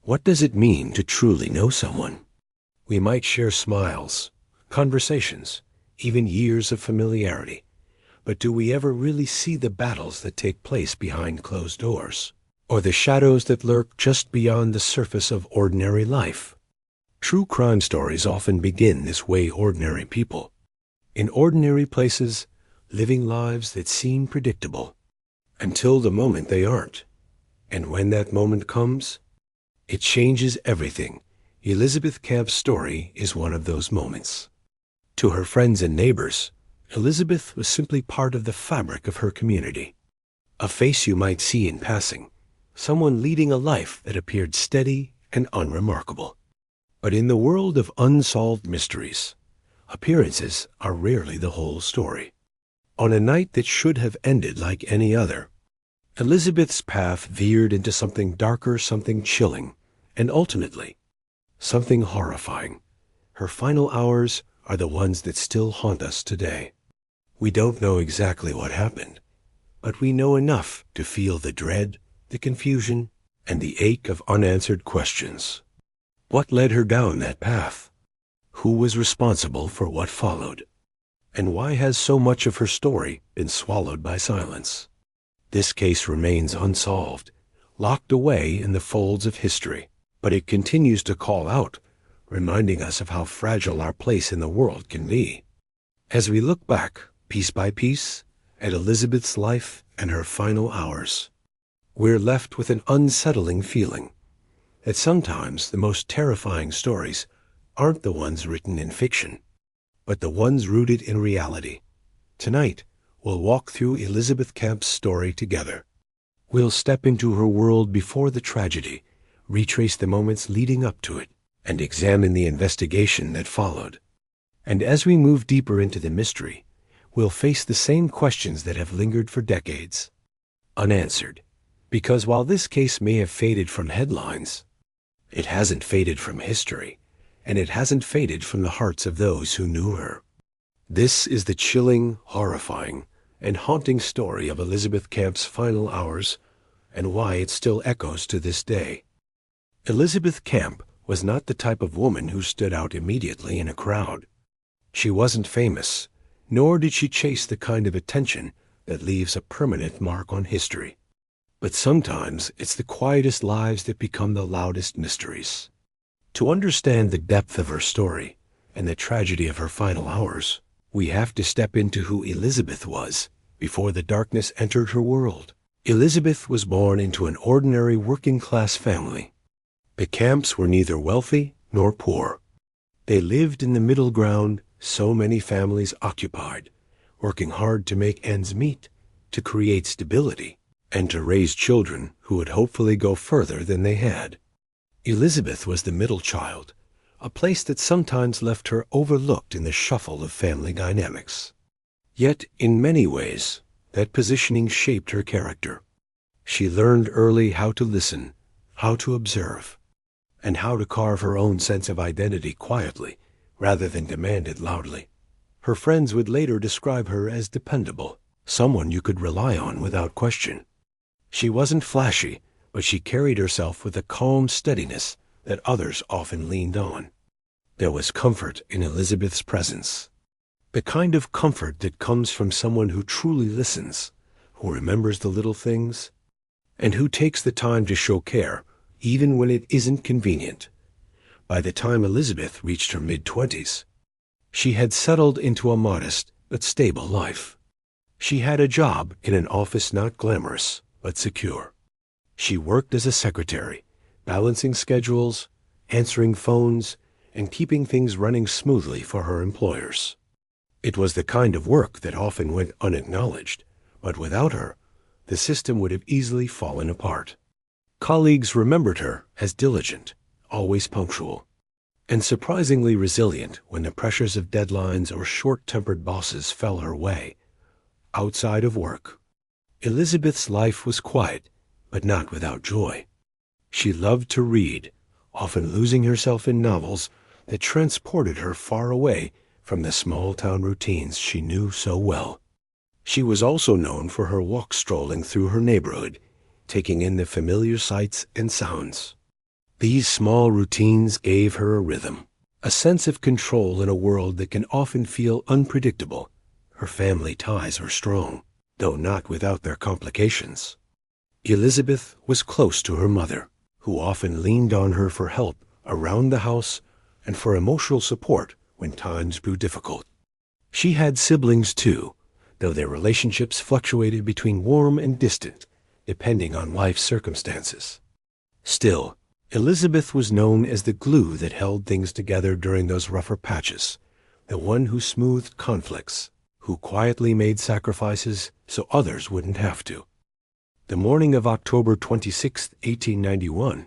What does it mean to truly know someone? We might share smiles, conversations, even years of familiarity. But do we ever really see the battles that take place behind closed doors, or the shadows that lurk just beyond the surface of ordinary life? True crime stories often begin this way: ordinary people, in ordinary places, living lives that seem predictable, until the moment they aren't. And when that moment comes, it changes everything. Elizabeth Camp's story is one of those moments. To her friends and neighbors, Elizabeth was simply part of the fabric of her community. A face you might see in passing, someone leading a life that appeared steady and unremarkable. But in the world of unsolved mysteries, appearances are rarely the whole story. On a night that should have ended like any other, Elizabeth's path veered into something darker, something chilling, and ultimately, something horrifying. Her final hours are the ones that still haunt us today. We don't know exactly what happened, but we know enough to feel the dread, the confusion, and the ache of unanswered questions. What led her down that path? Who was responsible for what followed? And why has so much of her story been swallowed by silence? This case remains unsolved, locked away in the folds of history, but it continues to call out, reminding us of how fragile our place in the world can be. As we look back, piece by piece, at Elizabeth's life and her final hours, we're left with an unsettling feeling that sometimes the most terrifying stories aren't the ones written in fiction, but the ones rooted in reality. Tonight, we'll walk through Elizabeth Camp's story together. We'll step into her world before the tragedy, retrace the moments leading up to it, and examine the investigation that followed. And as we move deeper into the mystery, we'll face the same questions that have lingered for decades, unanswered. Because while this case may have faded from headlines, it hasn't faded from history, and it hasn't faded from the hearts of those who knew her. This is the chilling, horrifying, and haunting story of Elizabeth Camp's final hours, and why it still echoes to this day. Elizabeth Camp was not the type of woman who stood out immediately in a crowd. She wasn't famous, nor did she chase the kind of attention that leaves a permanent mark on history. But sometimes it's the quietest lives that become the loudest mysteries. To understand the depth of her story and the tragedy of her final hours, we have to step into who Elizabeth was before the darkness entered her world. Elizabeth was born into an ordinary working-class family. The Camps were neither wealthy nor poor. They lived in the middle ground so many families occupied, working hard to make ends meet, to create stability, and to raise children who would hopefully go further than they had. Elizabeth was the middle child, a place that sometimes left her overlooked in the shuffle of family dynamics. Yet, in many ways, that positioning shaped her character. She learned early how to listen, how to observe, and how to carve her own sense of identity quietly, rather than demand it loudly. Her friends would later describe her as dependable, someone you could rely on without question. She wasn't flashy, but she carried herself with a calm steadiness that others often leaned on. There was comfort in Elizabeth's presence, the kind of comfort that comes from someone who truly listens, who remembers the little things, and who takes the time to show care, even when it isn't convenient. By the time Elizabeth reached her mid-20s, she had settled into a modest but stable life. She had a job in an office not glamorous, but secure. She worked as a secretary, balancing schedules, answering phones, and keeping things running smoothly for her employers. It was the kind of work that often went unacknowledged, but without her, the system would have easily fallen apart. Colleagues remembered her as diligent, always punctual, and surprisingly resilient when the pressures of deadlines or short-tempered bosses fell her way. Outside of work, Elizabeth's life was quiet, but not without joy. She loved to read, often losing herself in novels that transported her far away from the small-town routines she knew so well. She was also known for her walks strolling through her neighborhood, taking in the familiar sights and sounds. These small routines gave her a rhythm, a sense of control in a world that can often feel unpredictable. Her family ties were strong, though not without their complications. Elizabeth was close to her mother, who often leaned on her for help around the house and for emotional support when times grew difficult. She had siblings too, though their relationships fluctuated between warm and distant, depending on life's circumstances. Still, Elizabeth was known as the glue that held things together during those rougher patches, the one who smoothed conflicts, who quietly made sacrifices so others wouldn't have to. The morning of October 26, 1891,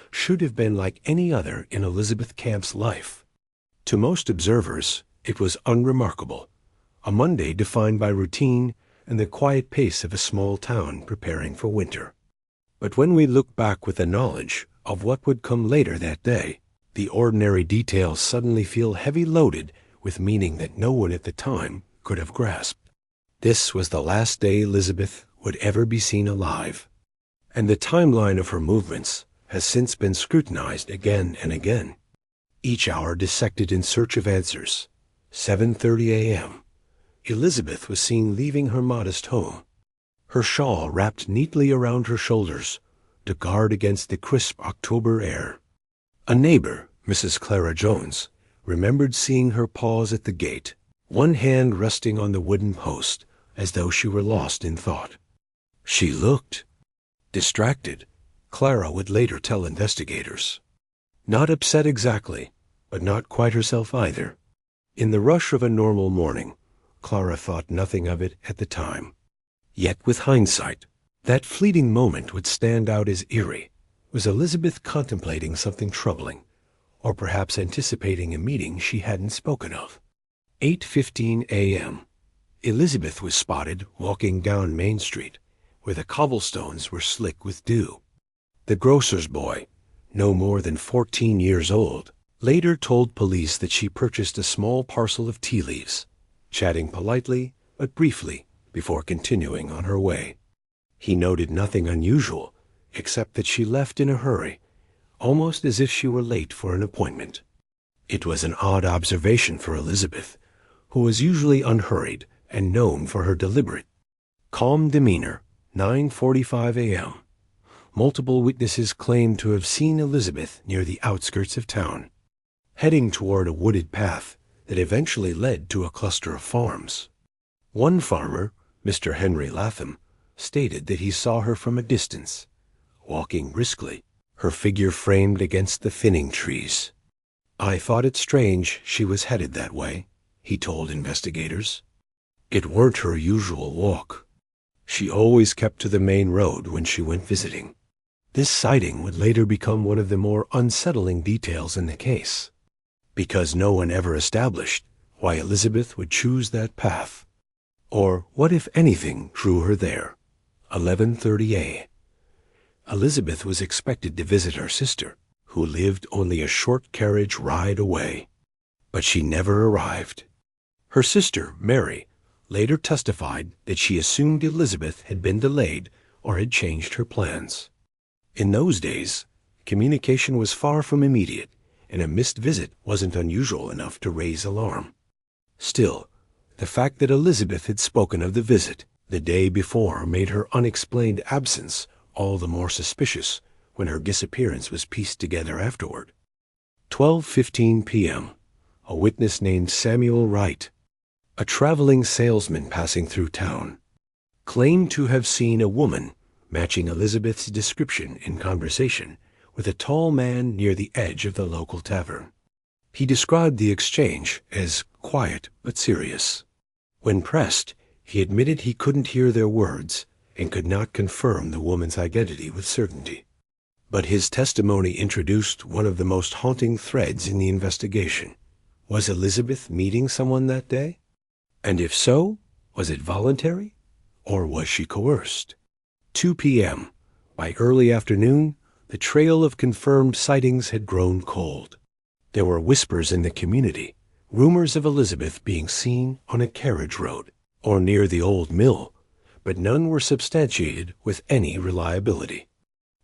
should have been like any other in Elizabeth Camp's life. To most observers, it was unremarkable, a Monday defined by routine and the quiet pace of a small town preparing for winter. But when we look back with the knowledge of what would come later that day, the ordinary details suddenly feel heavy-loaded with meaning that no one at the time could have grasped. This was the last day Elizabeth would ever be seen alive, and the timeline of her movements has since been scrutinized again and again, each hour dissected in search of answers. 7:30 a.m. Elizabeth was seen leaving her modest home, her shawl wrapped neatly around her shoulders to guard against the crisp October air. A neighbor, Mrs. Clara Jones, remembered seeing her pause at the gate, one hand resting on the wooden post, as though she were lost in thought. She looked distracted, Clara would later tell investigators. Not upset exactly, but not quite herself either. In the rush of a normal morning, Clara thought nothing of it at the time. Yet with hindsight, that fleeting moment would stand out as eerie. Was Elizabeth contemplating something troubling, or perhaps anticipating a meeting she hadn't spoken of? 8:15 a.m. Elizabeth was spotted walking down Main Street, where the cobblestones were slick with dew. The grocer's boy, no more than 14 years old, later told police that she purchased a small parcel of tea leaves, chatting politely but briefly before continuing on her way. He noted nothing unusual, except that she left in a hurry, almost as if she were late for an appointment. It was an odd observation for Elizabeth, who was usually unhurried and known for her deliberate, calm demeanor. 9:45 a.m. Multiple witnesses claimed to have seen Elizabeth near the outskirts of town, heading toward a wooded path that eventually led to a cluster of farms. One farmer, Mr. Henry Latham, stated that he saw her from a distance, walking briskly, her figure framed against the thinning trees. "I thought it strange she was headed that way," he told investigators. "It weren't her usual walk. She always kept to the main road when she went visiting." This sighting would later become one of the more unsettling details in the case, because no one ever established why Elizabeth would choose that path, or what, if anything, drew her there. 11:30 a.m. Elizabeth was expected to visit her sister, who lived only a short carriage ride away, but she never arrived. Her sister, Mary, later testified that she assumed Elizabeth had been delayed or had changed her plans. In those days, communication was far from immediate, and a missed visit wasn't unusual enough to raise alarm. Still, the fact that Elizabeth had spoken of the visit the day before made her unexplained absence all the more suspicious when her disappearance was pieced together afterward. 12:15 p.m. A witness named Samuel Wright, a traveling salesman passing through town, claimed to have seen a woman matching Elizabeth's description in conversation with a tall man near the edge of the local tavern. He described the exchange as quiet but serious. When pressed, he admitted he couldn't hear their words and could not confirm the woman's identity with certainty. But his testimony introduced one of the most haunting threads in the investigation. Was Elizabeth meeting someone that day? And if so, was it voluntary, or was she coerced? 2 p.m. By early afternoon, the trail of confirmed sightings had grown cold. There were whispers in the community, rumors of Elizabeth being seen on a carriage road or near the old mill, but none were substantiated with any reliability.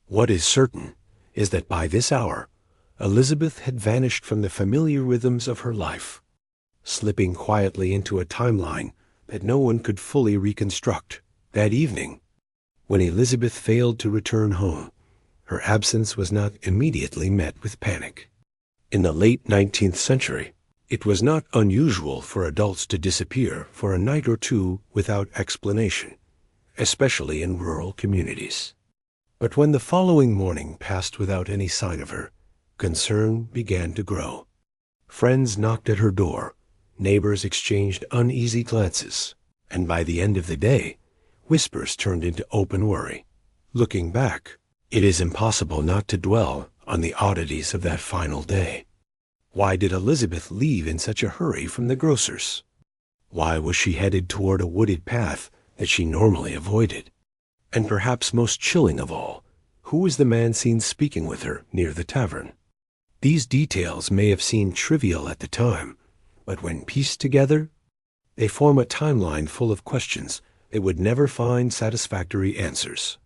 What is certain is that by this hour, Elizabeth had vanished from the familiar rhythms of her life, slipping quietly into a timeline that no one could fully reconstruct. That evening, when Elizabeth failed to return home, her absence was not immediately met with panic. In the late 19th century, it was not unusual for adults to disappear for a night or two without explanation, especially in rural communities. But when the following morning passed without any sign of her, concern began to grow. Friends knocked at her door, neighbors exchanged uneasy glances, and by the end of the day, whispers turned into open worry. Looking back, it is impossible not to dwell on the oddities of that final day. Why did Elizabeth leave in such a hurry from the grocer's? Why was she headed toward a wooded path that she normally avoided? And perhaps most chilling of all, who was the man seen speaking with her near the tavern? These details may have seemed trivial at the time, but when pieced together, they form a timeline full of questions that would never find satisfactory answers.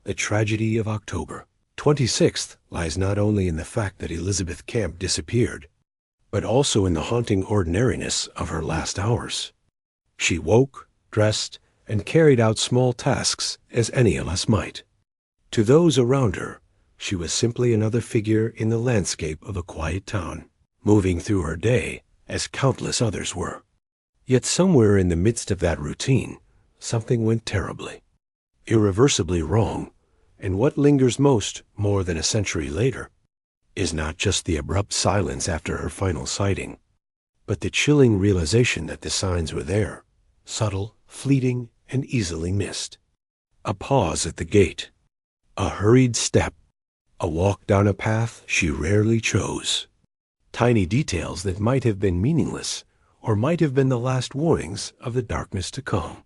The tragedy of October 26th lies not only in the fact that Elizabeth Camp disappeared, but also in the haunting ordinariness of her last hours. She woke, dressed, and carried out small tasks as any of us might. To those around her, she was simply another figure in the landscape of a quiet town, moving through her day as countless others were. Yet somewhere in the midst of that routine, something went terribly, irreversibly wrong, and what lingers most, more than a century later, is not just the abrupt silence after her final sighting, but the chilling realization that the signs were there, subtle, fleeting, and easily missed. A pause at the gate, a hurried step, a walk down a path she rarely chose. Tiny details that might have been meaningless or might have been the last warnings of the darkness to come.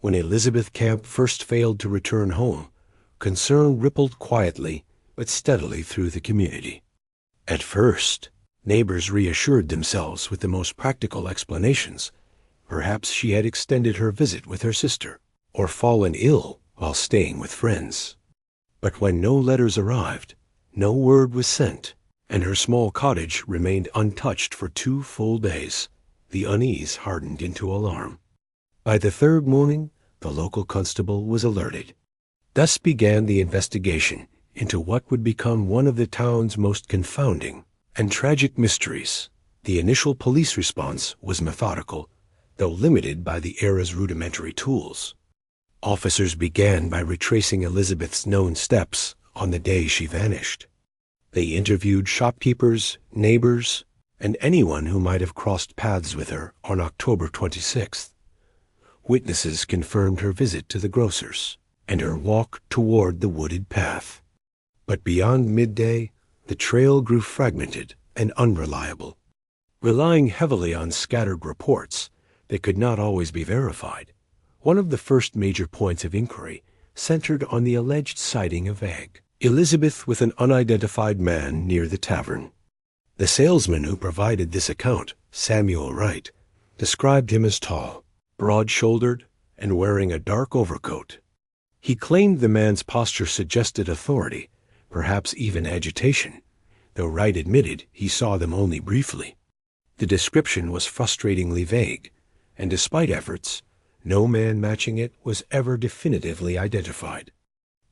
When Elizabeth Camp first failed to return home, concern rippled quietly but steadily through the community. At first, neighbors reassured themselves with the most practical explanations. Perhaps she had extended her visit with her sister, or fallen ill while staying with friends. But when no letters arrived, no word was sent, and her small cottage remained untouched for 2 full days, the unease hardened into alarm. By the 3rd morning, the local constable was alerted. Thus began the investigation into what would become one of the town's most confounding and tragic mysteries. The initial police response was methodical, though limited by the era's rudimentary tools. Officers began by retracing Elizabeth's known steps on the day she vanished. They interviewed shopkeepers, neighbors, and anyone who might have crossed paths with her on October 26th. Witnesses confirmed her visit to the grocer's and her walk toward the wooded path. But beyond midday, the trail grew fragmented and unreliable. Relying heavily on scattered reports that could not always be verified, one of the first major points of inquiry centered on the alleged sighting of Elizabeth with an unidentified man near the tavern. The salesman who provided this account, Samuel Wright, described him as tall, broad-shouldered, and wearing a dark overcoat. He claimed the man's posture suggested authority, perhaps even agitation, though Wright admitted he saw them only briefly. The description was frustratingly vague, and despite efforts, no man matching it was ever definitively identified.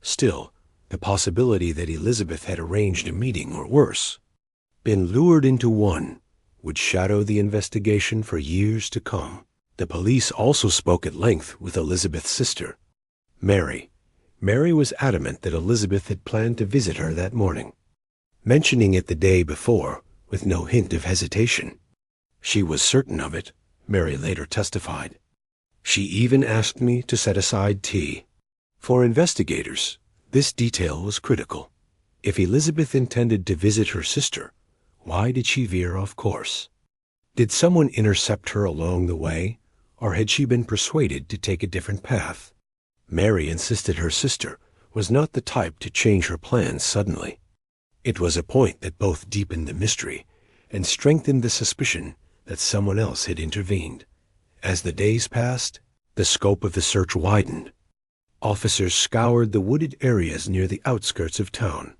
Still, the possibility that Elizabeth had arranged a meeting or worse, been lured into one, would shadow the investigation for years to come. The police also spoke at length with Elizabeth's sister, Mary. Mary was adamant that Elizabeth had planned to visit her that morning, mentioning it the day before with no hint of hesitation. She was certain of it, Mary later testified. She even asked me to set aside tea. For investigators, this detail was critical. If Elizabeth intended to visit her sister, why did she veer off course? Did someone intercept her along the way, or had she been persuaded to take a different path? Mary insisted her sister was not the type to change her plans suddenly. It was a point that both deepened the mystery and strengthened the suspicion that someone else had intervened. As the days passed, the scope of the search widened. Officers scoured the wooded areas near the outskirts of town,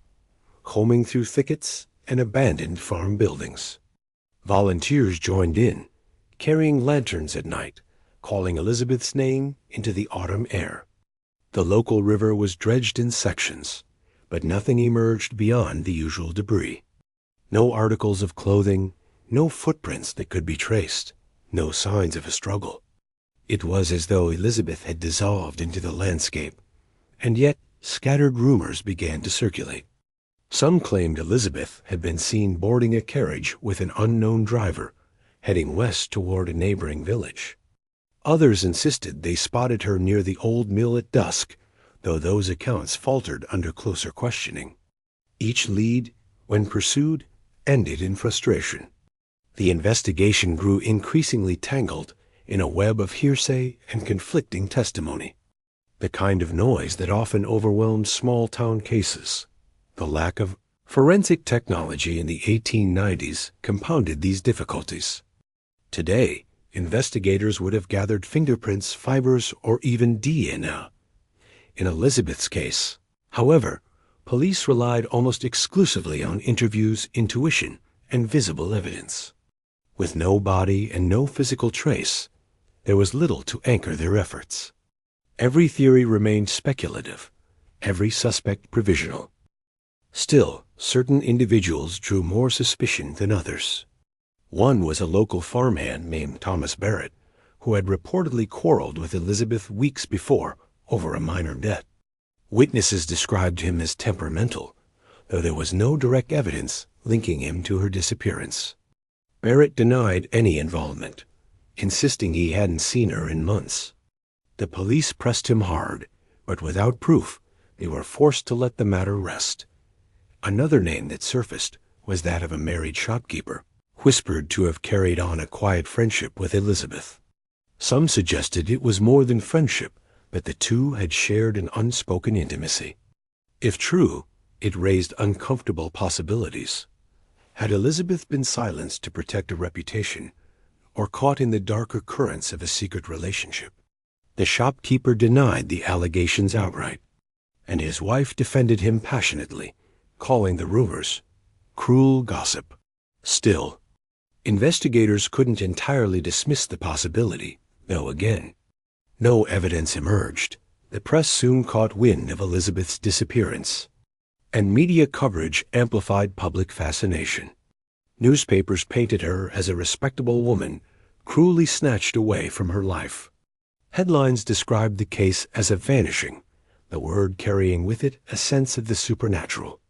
combing through thickets and abandoned farm buildings. Volunteers joined in, carrying lanterns at night, calling Elizabeth's name into the autumn air. The local river was dredged in sections, but nothing emerged beyond the usual debris. No articles of clothing, no footprints that could be traced, no signs of a struggle. It was as though Elizabeth had dissolved into the landscape, and yet scattered rumors began to circulate. Some claimed Elizabeth had been seen boarding a carriage with an unknown driver, heading west toward a neighboring village. Others insisted they spotted her near the old mill at dusk, though those accounts faltered under closer questioning. Each lead, when pursued, ended in frustration. The investigation grew increasingly tangled in a web of hearsay and conflicting testimony, the kind of noise that often overwhelmed small-town cases. The lack of forensic technology in the 1890s compounded these difficulties. Today, investigators would have gathered fingerprints, fibers, or even DNA. In Elizabeth's case, however, police relied almost exclusively on interviews, intuition, and visible evidence. With no body and no physical trace, there was little to anchor their efforts. Every theory remained speculative, every suspect provisional. Still, certain individuals drew more suspicion than others. One was a local farmhand named Thomas Barrett, who had reportedly quarreled with Elizabeth weeks before over a minor debt. Witnesses described him as temperamental, though there was no direct evidence linking him to her disappearance. Barrett denied any involvement, insisting he hadn't seen her in months. The police pressed him hard, but without proof, they were forced to let the matter rest. Another name that surfaced was that of a married shopkeeper, whispered to have carried on a quiet friendship with Elizabeth. Some suggested it was more than friendship, but the two had shared an unspoken intimacy. If true, it raised uncomfortable possibilities. Had Elizabeth been silenced to protect a reputation, or caught in the darker currents of a secret relationship? The shopkeeper denied the allegations outright, and his wife defended him passionately, calling the rumors cruel gossip. Still, investigators couldn't entirely dismiss the possibility, though again, no evidence emerged. The press soon caught wind of Elizabeth's disappearance, and media coverage amplified public fascination. Newspapers painted her as a respectable woman cruelly snatched away from her life. Headlines described the case as a vanishing, the word carrying with it a sense of the supernatural.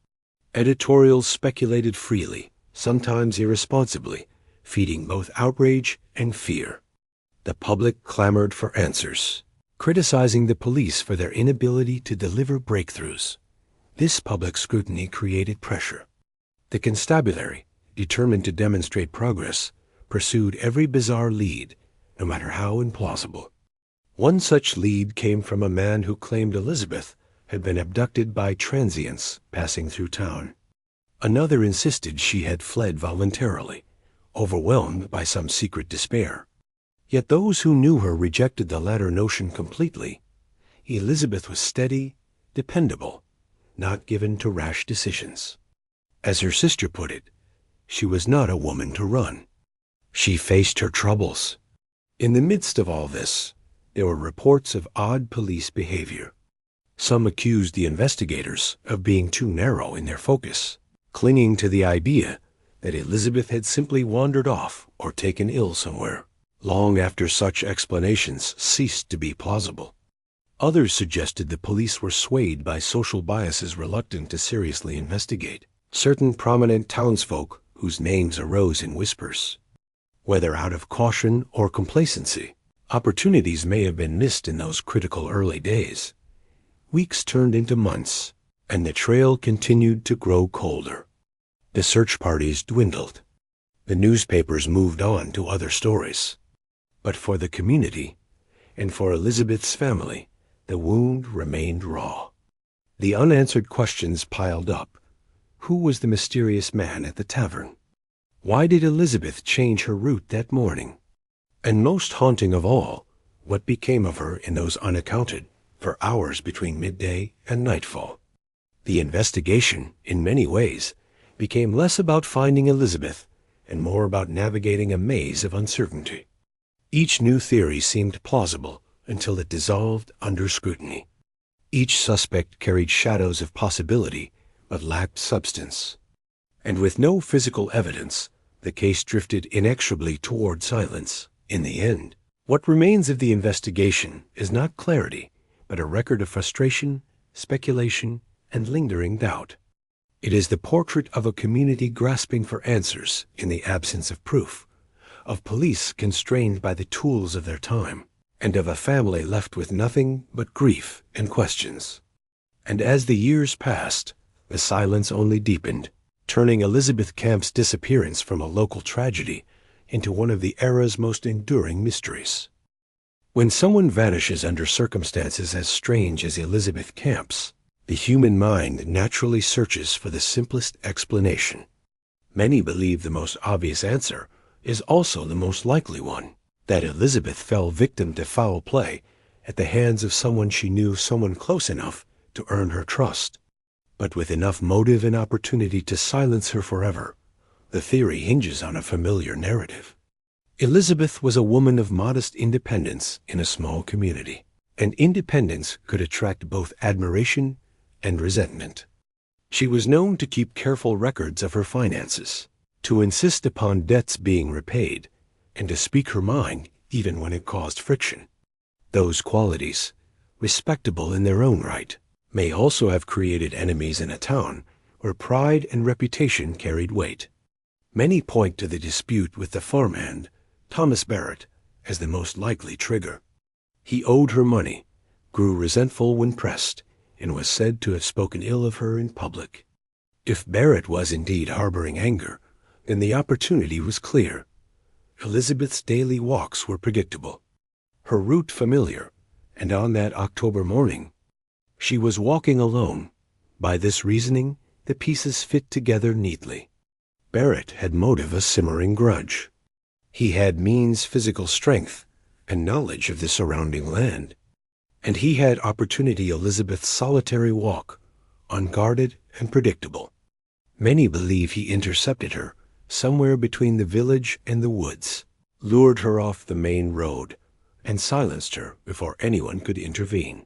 Editorials speculated freely, sometimes irresponsibly, feeding both outrage and fear. The public clamored for answers, criticizing the police for their inability to deliver breakthroughs. This public scrutiny created pressure. The constabulary, determined to demonstrate progress, pursued every bizarre lead, no matter how implausible. One such lead came from a man who claimed Elizabeth had been abducted by transients passing through town. Another insisted she had fled voluntarily, overwhelmed by some secret despair. Yet those who knew her rejected the latter notion completely. Elizabeth was steady, dependable, not given to rash decisions. As her sister put it, she was not a woman to run. She faced her troubles. In the midst of all this, there were reports of odd police behavior. Some accused the investigators of being too narrow in their focus, clinging to the idea that Elizabeth had simply wandered off or taken ill somewhere, long after such explanations ceased to be plausible. Others suggested the police were swayed by social biases reluctant to seriously investigate. Certain prominent townsfolk whose names arose in whispers. Whether out of caution or complacency, opportunities may have been missed in those critical early days. Weeks turned into months, and the trail continued to grow colder. The search parties dwindled. The newspapers moved on to other stories. But for the community, and for Elizabeth's family, the wound remained raw. The unanswered questions piled up. Who was the mysterious man at the tavern? Why did Elizabeth change her route that morning? And most haunting of all, what became of her in those unaccounted for hours between midday and nightfall? The investigation, in many ways, became less about finding Elizabeth and more about navigating a maze of uncertainty. Each new theory seemed plausible until it dissolved under scrutiny. Each suspect carried shadows of possibility but lacked substance. And with no physical evidence, the case drifted inexorably toward silence. In the end, what remains of the investigation is not clarity, but a record of frustration, speculation, and lingering doubt. It is the portrait of a community grasping for answers in the absence of proof, of police constrained by the tools of their time, and of a family left with nothing but grief and questions. And as the years passed, the silence only deepened, turning Elizabeth Camp's disappearance from a local tragedy into one of the era's most enduring mysteries. When someone vanishes under circumstances as strange as Elizabeth Camp's, the human mind naturally searches for the simplest explanation. Many believe the most obvious answer is also the most likely one, that Elizabeth fell victim to foul play at the hands of someone she knew, someone close enough to earn her trust, but with enough motive and opportunity to silence her forever. The theory hinges on a familiar narrative. Elizabeth was a woman of modest independence in a small community, and independence could attract both admiration and resentment. She was known to keep careful records of her finances, to insist upon debts being repaid, and to speak her mind even when it caused friction. Those qualities, respectable in their own right, may also have created enemies in a town where pride and reputation carried weight. Many point to the dispute with the farmhand, Thomas Barrett, as the most likely trigger. He owed her money, grew resentful when pressed, and was said to have spoken ill of her in public. If Barrett was indeed harboring anger, then the opportunity was clear. Elizabeth's daily walks were predictable, her route familiar, and on that October morning, she was walking alone. By this reasoning, the pieces fit together neatly. Barrett had motive a simmering grudge. He had means, physical strength, and knowledge of the surrounding land. And he had opportunity Elizabeth's solitary walk, unguarded and predictable. Many believe he intercepted her somewhere between the village and the woods, lured her off the main road, and silenced her before anyone could intervene.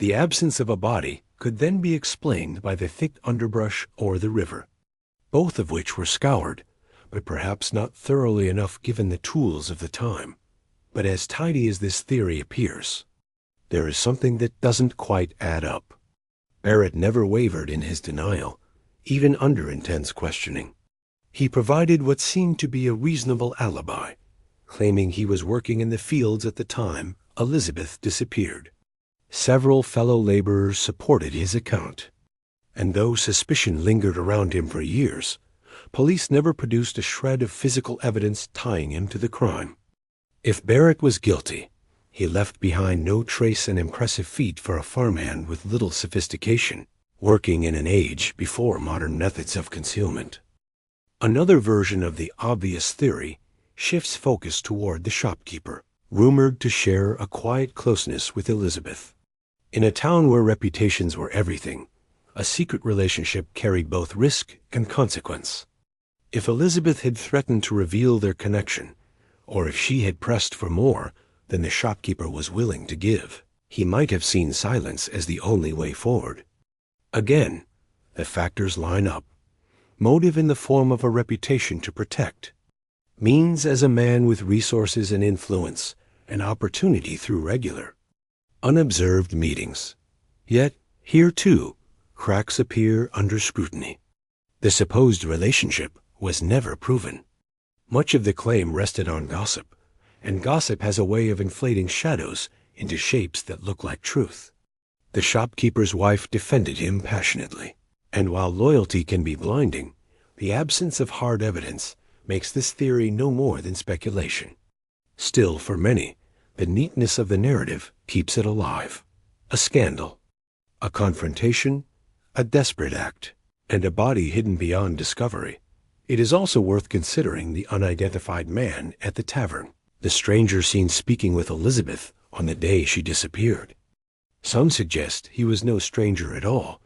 The absence of a body could then be explained by the thick underbrush or the river, both of which were scoured, but perhaps not thoroughly enough given the tools of the time. But as tidy as this theory appears, there is something that doesn't quite add up. Barrett never wavered in his denial, even under intense questioning. He provided what seemed to be a reasonable alibi, claiming he was working in the fields at the time Elizabeth disappeared. Several fellow laborers supported his account, and though suspicion lingered around him for years, police never produced a shred of physical evidence tying him to the crime. If Barrett was guilty, he left behind no trace and impressive feat for a farmhand with little sophistication, working in an age before modern methods of concealment. Another version of the obvious theory shifts focus toward the shopkeeper, rumored to share a quiet closeness with Elizabeth. In a town where reputations were everything, a secret relationship carried both risk and consequence. If Elizabeth had threatened to reveal their connection, or if she had pressed for more than the shopkeeper was willing to give, he might have seen silence as the only way forward. Again, the factors line up. Motive in the form of a reputation to protect. Means as a man with resources and influence, and opportunity through regular, unobserved meetings. Yet, here too, cracks appear under scrutiny. The supposed relationship was never proven. Much of the claim rested on gossip, and gossip has a way of inflating shadows into shapes that look like truth. The shopkeeper's wife defended him passionately, and while loyalty can be blinding, the absence of hard evidence makes this theory no more than speculation. Still, for many, the neatness of the narrative keeps it alive. A scandal, a confrontation, a desperate act, and a body hidden beyond discovery. It is also worth considering the unidentified man at the tavern, the stranger seen speaking with Elizabeth on the day she disappeared. Some suggest he was no stranger at all,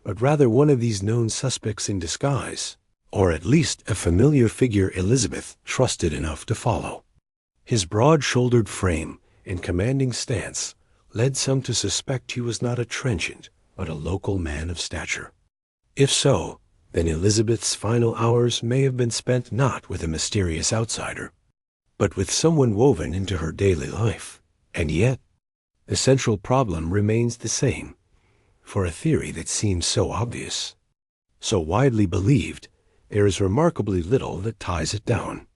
but rather one of these known suspects in disguise, or at least a familiar figure Elizabeth trusted enough to follow. His broad-shouldered frame and commanding stance led some to suspect he was not a transient, but a local man of stature. If so, then Elizabeth's final hours may have been spent not with a mysterious outsider, but with someone woven into her daily life. And yet, the central problem remains the same. For a theory that seems so obvious, so widely believed, there is remarkably little that ties it down.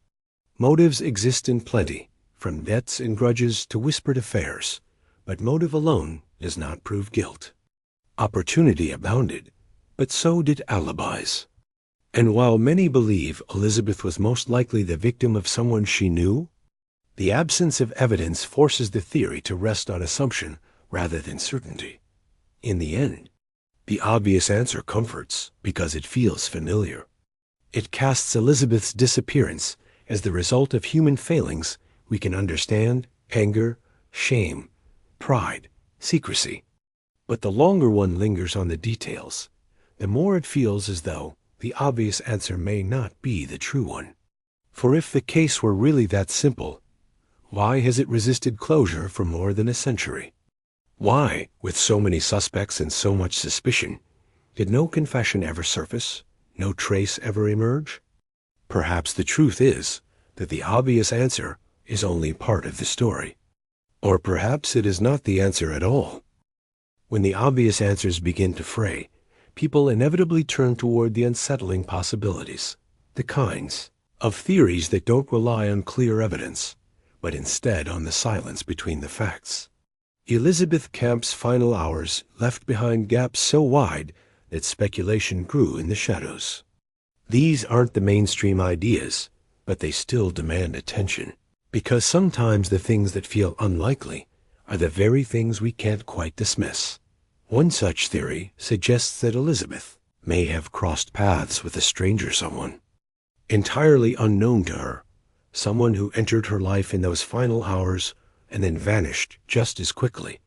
Motives exist in plenty, from debts and grudges to whispered affairs, but motive alone does not prove guilt. Opportunity abounded, but so did alibis. And while many believe Elizabeth was most likely the victim of someone she knew, the absence of evidence forces the theory to rest on assumption rather than certainty. In the end, the obvious answer comforts because it feels familiar. It casts Elizabeth's disappearance as the result of human failings we can understand: anger, shame, pride, secrecy. But the longer one lingers on the details, the more it feels as though the obvious answer may not be the true one. For if the case were really that simple, why has it resisted closure for more than a century? Why, with so many suspects and so much suspicion, did no confession ever surface, no trace ever emerge? Perhaps the truth is that the obvious answer is only part of the story. Or perhaps it is not the answer at all. When the obvious answers begin to fray, people inevitably turn toward the unsettling possibilities, the kinds of theories that don't rely on clear evidence, but instead on the silence between the facts. Elizabeth Camp's final hours left behind gaps so wide that speculation grew in the shadows. These aren't the mainstream ideas, but they still demand attention, because sometimes the things that feel unlikely are the very things we can't quite dismiss. One such theory suggests that Elizabeth may have crossed paths with a stranger someone, entirely unknown to her, someone who entered her life in those final hours and then vanished just as quickly.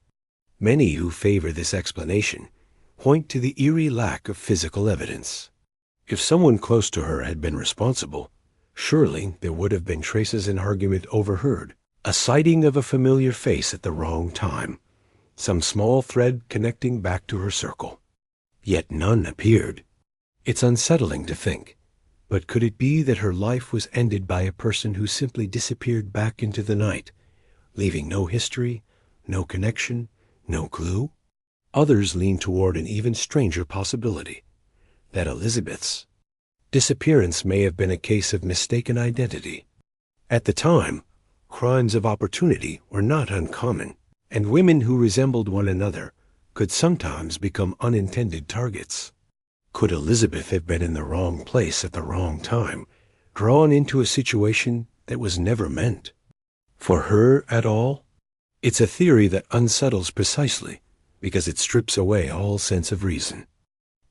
Many who favor this explanation point to the eerie lack of physical evidence. If someone close to her had been responsible, surely there would have been traces an argument overheard, a sighting of a familiar face at the wrong time, some small thread connecting back to her circle. Yet none appeared. It's unsettling to think, but could it be that her life was ended by a person who simply disappeared back into the night, leaving no history, no connection, no clue? Others lean toward an even stranger possibility, that Elizabeth's disappearance may have been a case of mistaken identity. At the time, crimes of opportunity were not uncommon, and women who resembled one another could sometimes become unintended targets. Could Elizabeth have been in the wrong place at the wrong time, drawn into a situation that was never meant for her at all? It's a theory that unsettles precisely because it strips away all sense of reason.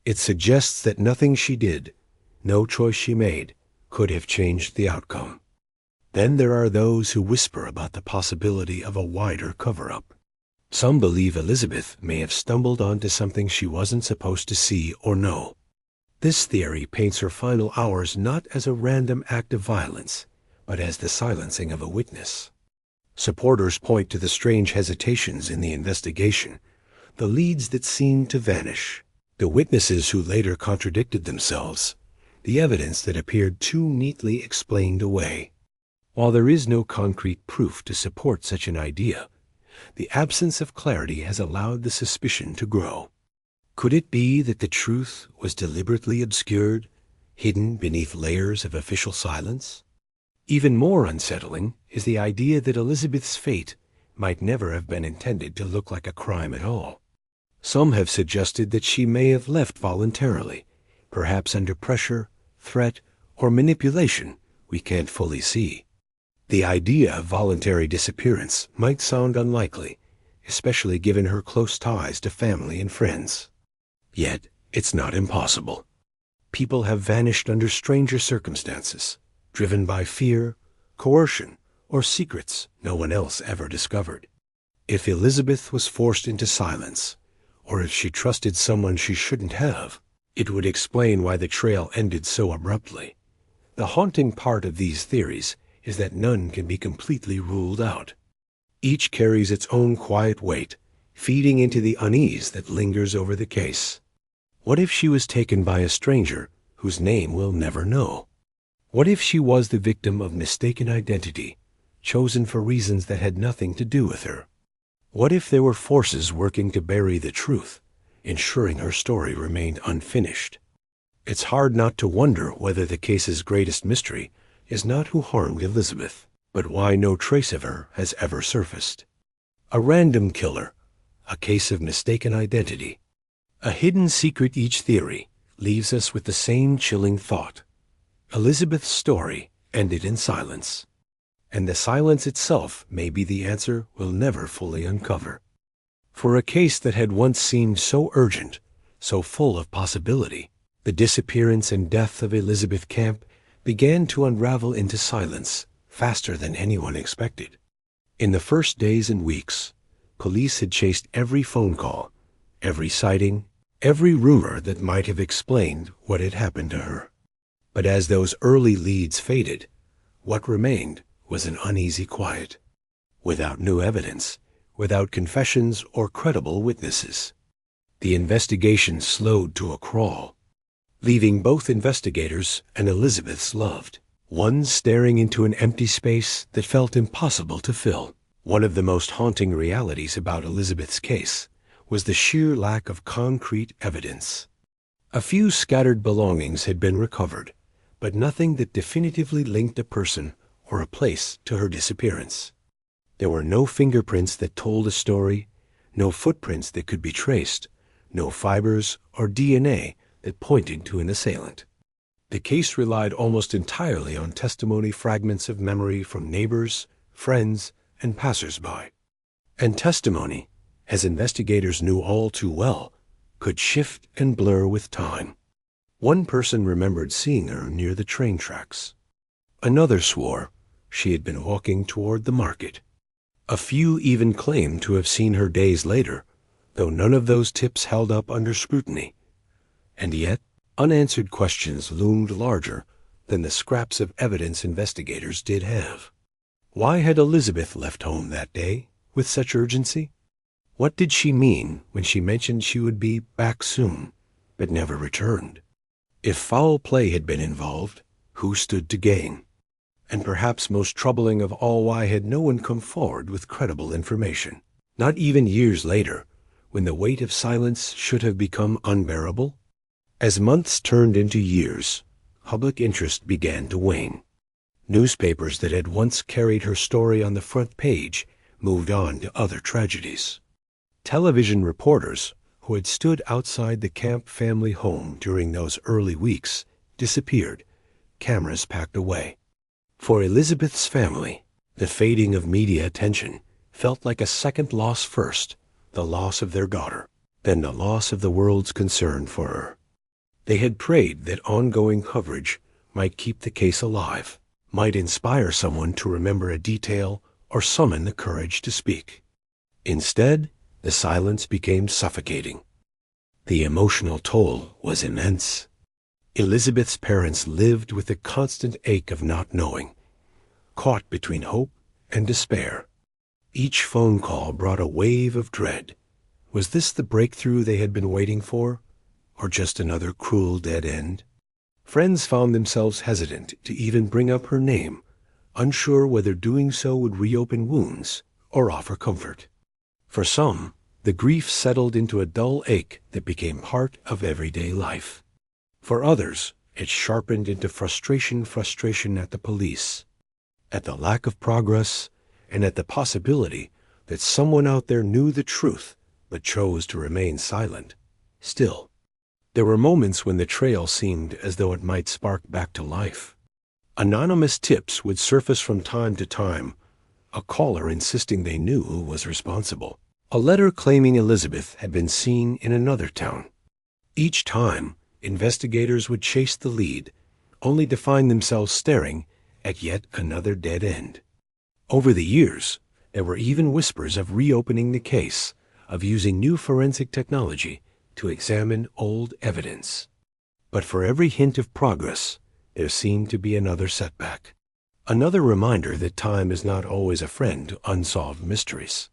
It suggests that nothing she did, no choice she made, could have changed the outcome. Then there are those who whisper about the possibility of a wider cover-up. Some believe Elizabeth may have stumbled onto something she wasn't supposed to see or know. This theory paints her final hours not as a random act of violence, but as the silencing of a witness. Supporters point to the strange hesitations in the investigation, the leads that seemed to vanish, the witnesses who later contradicted themselves, the evidence that appeared too neatly explained away. While there is no concrete proof to support such an idea, the absence of clarity has allowed the suspicion to grow. Could it be that the truth was deliberately obscured, hidden beneath layers of official silence? Even more unsettling is the idea that Elizabeth's fate might never have been intended to look like a crime at all. Some have suggested that she may have left voluntarily, perhaps under pressure, threat, or manipulation we can't fully see. The idea of voluntary disappearance might sound unlikely, especially given her close ties to family and friends. Yet, it's not impossible. People have vanished under stranger circumstances, driven by fear, coercion, or secrets no one else ever discovered. If Elizabeth was forced into silence, or if she trusted someone she shouldn't have. It would explain why the trail ended so abruptly. The haunting part of these theories is that none can be completely ruled out. Each carries its own quiet weight, feeding into the unease that lingers over the case. What if she was taken by a stranger whose name we'll never know? What if she was the victim of mistaken identity, chosen for reasons that had nothing to do with her? What if there were forces working to bury the truth, ensuring her story remained unfinished? It's hard not to wonder whether the case's greatest mystery is not who harmed Elizabeth, but why no trace of her has ever surfaced. A random killer, a case of mistaken identity, a hidden secret. Each theory leaves us with the same chilling thought. Elizabeth's story ended in silence, and the silence itself may be the answer we'll never fully uncover. For a case that had once seemed so urgent, so full of possibility, the disappearance and death of Elizabeth Camp began to unravel into silence faster than anyone expected. In the first days and weeks, police had chased every phone call, every sighting, every rumor that might have explained what had happened to her. But as those early leads faded, what remained was an uneasy quiet. Without new evidence, without confessions or credible witnesses, the investigation slowed to a crawl, leaving both investigators and Elizabeth's loved ones staring into an empty space that felt impossible to fill. One of the most haunting realities about Elizabeth's case was the sheer lack of concrete evidence. A few scattered belongings had been recovered, but nothing that definitively linked a person or a place to her disappearance. There were no fingerprints that told a story, no footprints that could be traced, no fibers or DNA that pointed to an assailant. The case relied almost entirely on testimony, fragments of memory from neighbors, friends, and passers-by. And testimony, as investigators knew all too well, could shift and blur with time. One person remembered seeing her near the train tracks. Another swore she had been walking toward the market. A few even claimed to have seen her days later, though none of those tips held up under scrutiny. And yet, unanswered questions loomed larger than the scraps of evidence investigators did have. Why had Elizabeth left home that day with such urgency? What did she mean when she mentioned she would be back soon, but never returned? If foul play had been involved, who stood to gain? And perhaps most troubling of all, why had no one come forward with credible information? Not even years later, when the weight of silence should have become unbearable? As months turned into years, public interest began to wane. Newspapers that had once carried her story on the front page moved on to other tragedies. Television reporters who had stood outside the Camp family home during those early weeks disappeared, cameras packed away. For Elizabeth's family, the fading of media attention felt like a second loss. First, the loss of their daughter, then the loss of the world's concern for her. They had prayed that ongoing coverage might keep the case alive, might inspire someone to remember a detail or summon the courage to speak. Instead, the silence became suffocating. The emotional toll was immense. Elizabeth's parents lived with the constant ache of not knowing, caught between hope and despair. Each phone call brought a wave of dread. Was this the breakthrough they had been waiting for, or just another cruel dead end? Friends found themselves hesitant to even bring up her name, unsure whether doing so would reopen wounds or offer comfort. For some, the grief settled into a dull ache that became part of everyday life. For others, it sharpened into frustration at the police, at the lack of progress, and at the possibility that someone out there knew the truth but chose to remain silent. Still, there were moments when the trail seemed as though it might spark back to life. Anonymous tips would surface from time to time, a caller insisting they knew who was responsible, a letter claiming Elizabeth had been seen in another town. Each time, investigators would chase the lead, only to find themselves staring at yet another dead end. Over the years, there were even whispers of reopening the case, of using new forensic technology to examine old evidence. But for every hint of progress, there seemed to be another setback. Another reminder that time is not always a friend to unsolved mysteries.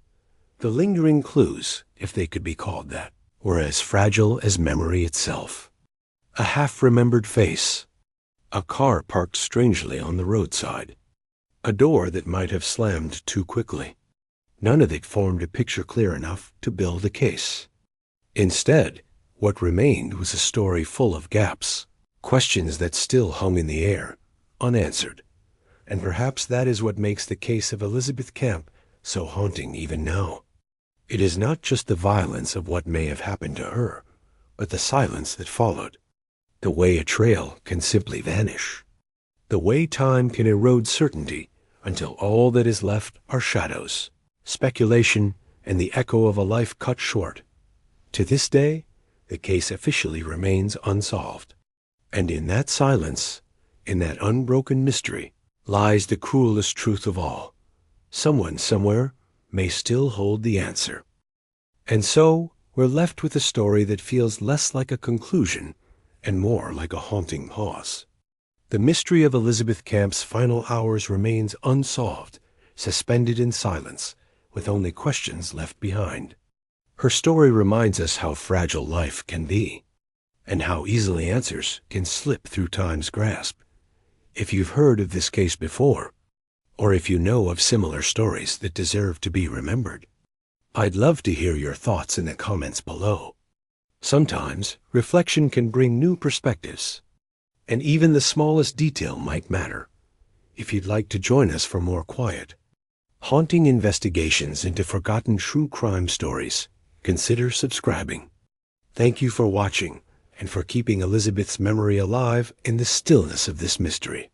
The lingering clues, if they could be called that, were as fragile as memory itself. A half-remembered face, a car parked strangely on the roadside, a door that might have slammed too quickly. None of it formed a picture clear enough to build a case. Instead, what remained was a story full of gaps, questions that still hung in the air, unanswered. And perhaps that is what makes the case of Elizabeth Camp so haunting even now. It is not just the violence of what may have happened to her, but the silence that followed. The way a trail can simply vanish. The way time can erode certainty until all that is left are shadows, speculation, and the echo of a life cut short. To this day, the case officially remains unsolved. And in that silence, in that unbroken mystery, lies the cruelest truth of all. Someone somewhere may still hold the answer. And so, we're left with a story that feels less like a conclusion and more like a haunting pause. The mystery of Elizabeth Camp's final hours remains unsolved, suspended in silence, with only questions left behind. Her story reminds us how fragile life can be, and how easily answers can slip through time's grasp. If you've heard of this case before, or if you know of similar stories that deserve to be remembered, I'd love to hear your thoughts in the comments below. Sometimes, reflection can bring new perspectives, and even the smallest detail might matter. If you'd like to join us for more quiet, haunting investigations into forgotten true crime stories, consider subscribing. Thank you for watching and for keeping Elizabeth's memory alive in the stillness of this mystery.